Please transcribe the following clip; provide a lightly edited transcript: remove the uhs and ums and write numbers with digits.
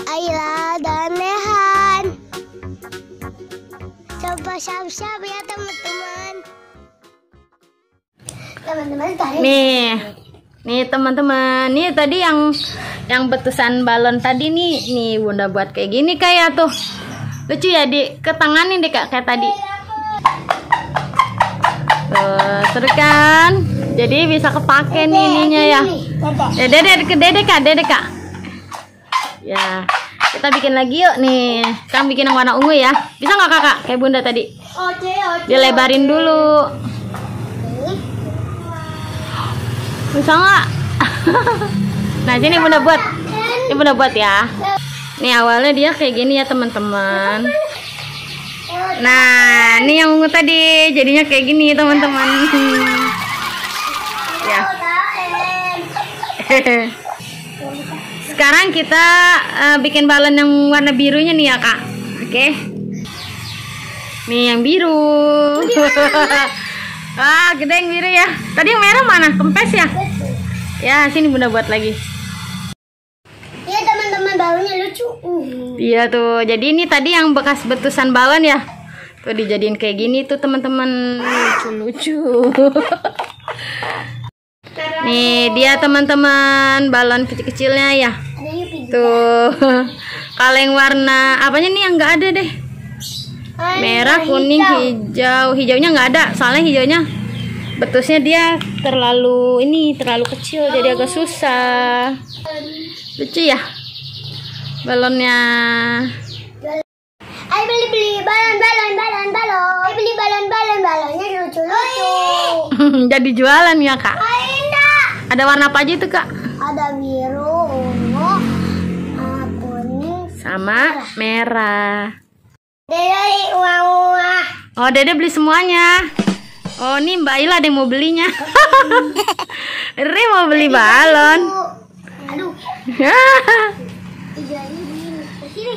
Ayla dan Nehan. Coba siap-siap ya teman-teman. Teman-teman tadi. Nih teman-teman, nih tadi yang betusan balon tadi nih Bunda buat kayak gini kayak tuh. Lucu ya ke tanganin deh Kak kayak tadi. Tuh, seru kan? Jadi bisa kepake nih ininya ya. Ya Dede Kak. Ya, kita bikin lagi yuk nih. Sekarang bikin yang warna ungu ya. Bisa nggak Kakak? Kayak Bunda tadi. Dilebarin dulu. Bisa nggak? Nah sini Bunda buat. Ini Bunda buat ya. Nih awalnya dia kayak gini ya teman-teman. Nah ini yang ungu tadi jadinya kayak gini teman-teman. Ya. Sekarang kita bikin balon yang warna birunya nih ya Kak. Oke. Nih yang biru. Ah, gede yang biru ya. Tadi yang merah mana? Kempes ya? Ya, sini Bunda buat lagi. Iya teman-teman, balonnya lucu. Iya tuh. Jadi ini tadi yang bekas betusan balon ya. Tuh dijadiin kayak gini tuh teman-teman. Lucu-lucu. Nih dia teman-teman balon kecil-kecilnya ya. Tuh. Kalau yang warna apanya nih yang nggak ada deh. Merah, kuning, hijau. Hijaunya nggak ada, soalnya hijaunya betusnya dia terlalu kecil jadi agak susah. Lucu ya balonnya. Ayo beli balon. Ayo beli balonnya lucu-lucu. Jadi jualan ya Kak. Enggak. Ada warna apa aja itu Kak? Ada biru, ungu, kuning, sama merah. Dede uang. Oh Dede beli semuanya. Oh ini Mbak Ila ada yang mau belinya. Dede mau beli balon. Aduh. Sini.